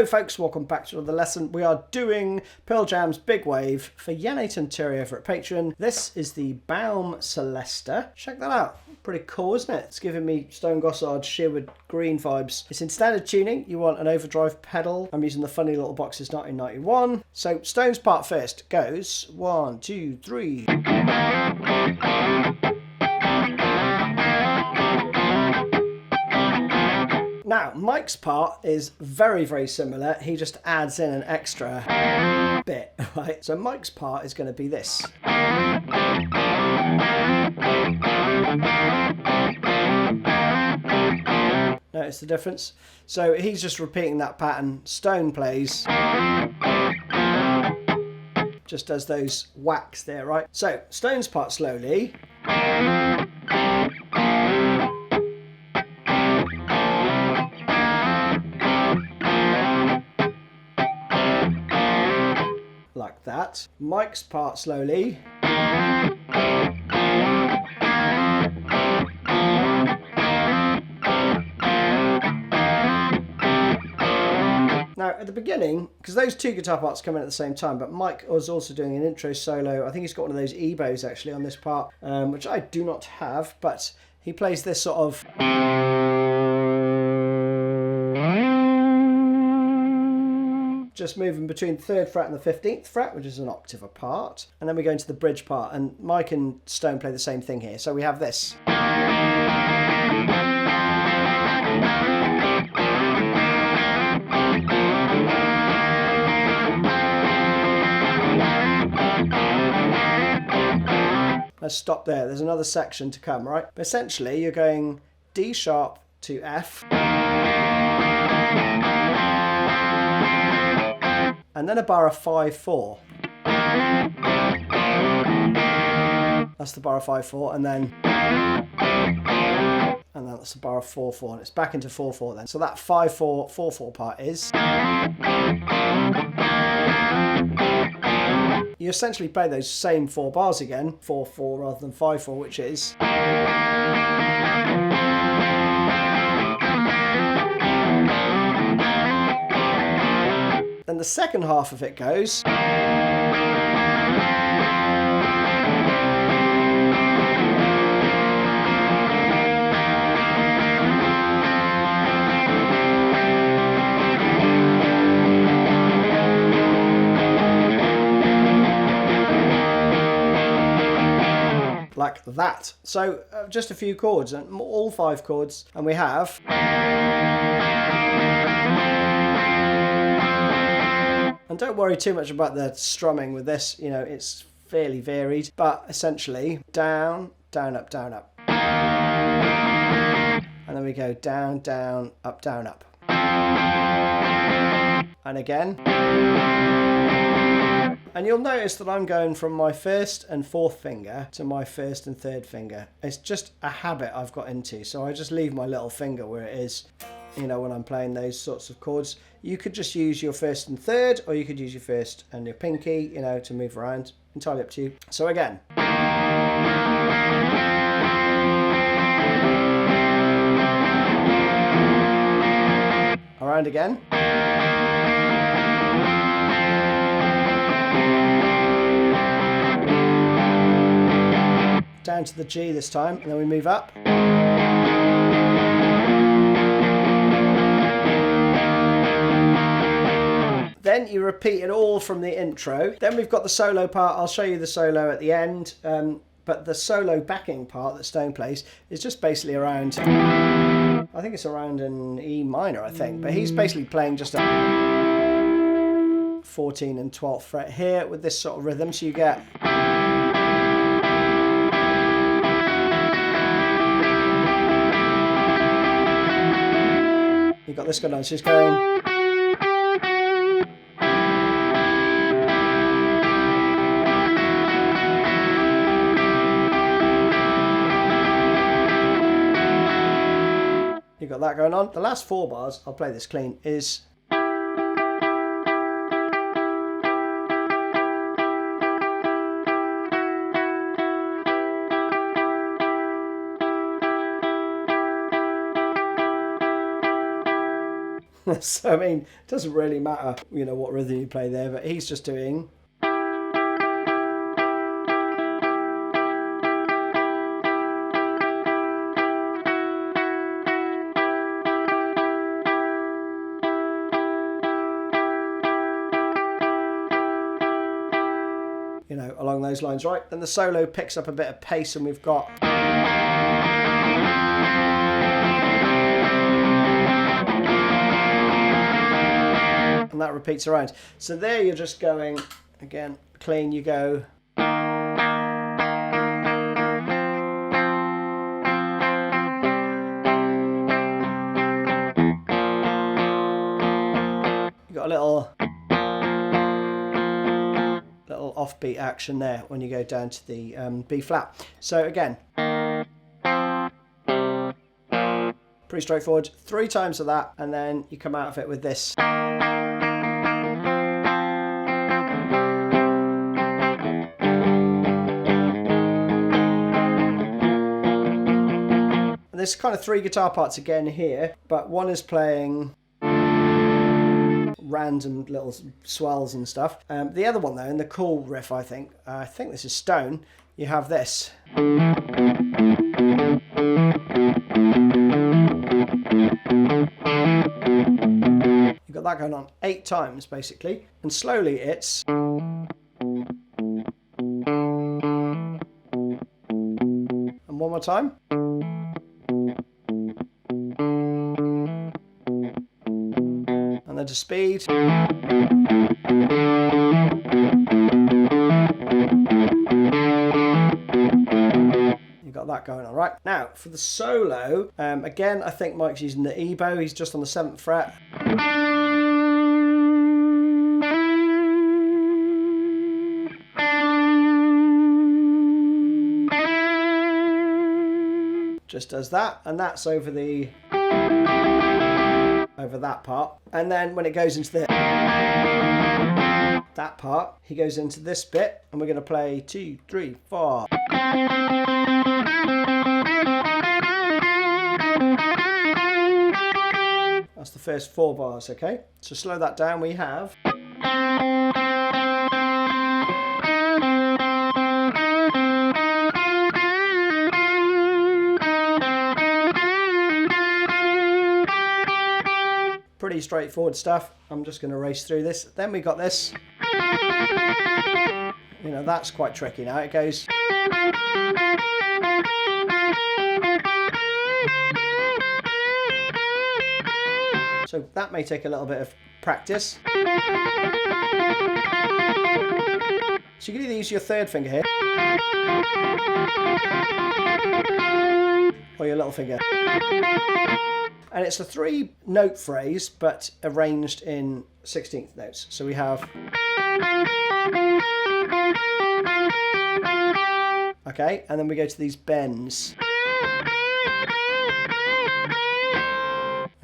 folks, welcome back to another lesson. We are doing Pearl Jam's Big Wave for Janne Tunturi over at Patreon. This is the Baum Celesta. Check that out. Pretty cool, isn't it? It's giving me Stone Gossard Sherwood Green vibes. It's in standard tuning. You want an overdrive pedal. I'm using the funny little boxes 1991. So Stone's part first goes 1, 2, 3. Now, Mike's part is very, very similar. He just adds in an extra bit, right? So Mike's part is going to be this. Notice the difference? So he's just repeating that pattern. Stone plays. Just does those whacks there, right? So Stone's part slowly. Like that. Mike's part slowly. Now, at the beginning, because those two guitar parts come in at the same time, but Mike was also doing an intro solo. I think he's got one of those EBOs actually on this part, which I do not have, but he plays this sort of... just moving between the 3rd fret and the 15th fret, which is an octave apart. And then we go into the bridge part, and Mike and Stone play the same thing here. So we have this. Let's stop there. There's another section to come, right? But essentially, you're going D sharp to F. And then a bar of 5/4. That's the bar of 5/4, and then that's the bar of 4/4, and it's back into 4/4 then. So that 5/4 4/4 part is. You essentially play those same 4 bars again, 4/4 rather than 5/4, which is. Then the second half of it goes. Like that. So just a few chords, and all 5 chords, and we have. And don't worry too much about the strumming with this, you know, it's fairly varied, but essentially down, down, up, down, up. And then we go down, down, up, down, up. And again. And you'll notice that I'm going from my 1st and 4th finger to my 1st and 3rd finger. It's just a habit I've got into, so I just leave my little finger where it is. You know, when I'm playing those sorts of chords, you could just use your 1st and 3rd, or you could use your 1st and your pinky, you know, to move around. Entirely up to you. So again. Around again. Down to the G this time, and then we move up. Then you repeat it all from the intro. Then we've got the solo part. I'll show you the solo at the end. But the solo backing part that Stone plays is just basically around, I think it's around an E minor, I think. But he's basically playing just a 14 and 12th fret here with this sort of rhythm. So you get... you've got this going on. So he's going... you've got that going on. The last 4 bars, I'll play this clean, is... So, I mean, it doesn't really matter, you know, what rhythm you play there, but he's just doing... You know, along those lines, right? Then the solo picks up a bit of pace and we've got... And that repeats around. So there you're just going, again, clean, you go... You've got a little offbeat action there when you go down to the B flat. So again, pretty straightforward. 3 times of that, and then you come out of it with this. And there's kind of 3 guitar parts again here, but one is playing random little swells and stuff. The other one though, in the cool riff, I think this is Stone, you have this. You got that going on 8 times basically, and slowly it's... And one more time. And then to speed. You've got that going on. Right, now for the solo, again I think Mike's using the E-bow, he's just on the 7th fret. Just does that, and that's over that part. And then when it goes into that part, he goes into this bit, and we're going to play 2, 3, 4. That's the first 4 bars, okay? So slow that down, we have... Pretty straightforward stuff. I'm just going to race through this. Then we got this. You know, that's quite tricky now. It goes... So that may take a little bit of practice. So you can either use your 3rd finger here, or your little finger. And it's a 3-note phrase, but arranged in 16th notes. So we have... Okay, and then we go to these bends.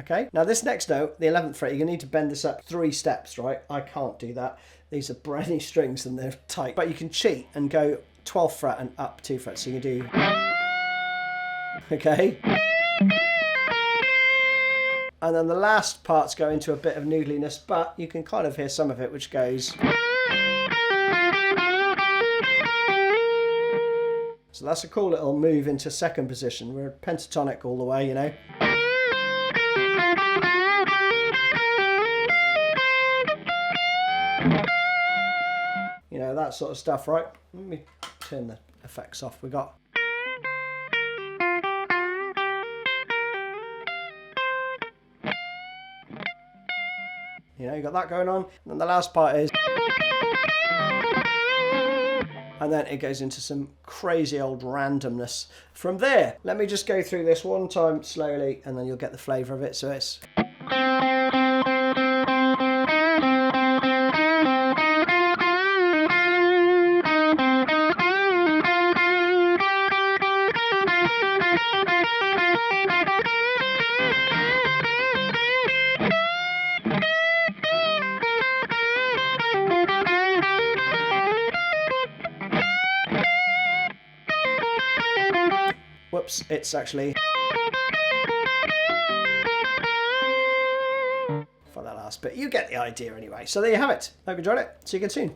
Okay, now this next note, the 11th fret, you're going to need to bend this up 3 steps, right? I can't do that. These are brand new strings and they're tight. But you can cheat and go 12th fret and up 2 frets. So you can do... Okay. And then the last parts go into a bit of noodliness, but you can kind of hear some of it, which goes... So that's a cool little move into 2nd position. We're pentatonic all the way, you know. You know, that sort of stuff, right? Let me turn the effects off. We got... You know, you got that going on. And then the last part is... And then it goes into some crazy old randomness from there. Let me just go through this one time slowly, and then you'll get the flavour of it. So it's... It's actually... podcast, but you get the idea anyway. So there you have it. Hope you enjoyed it. See you again soon.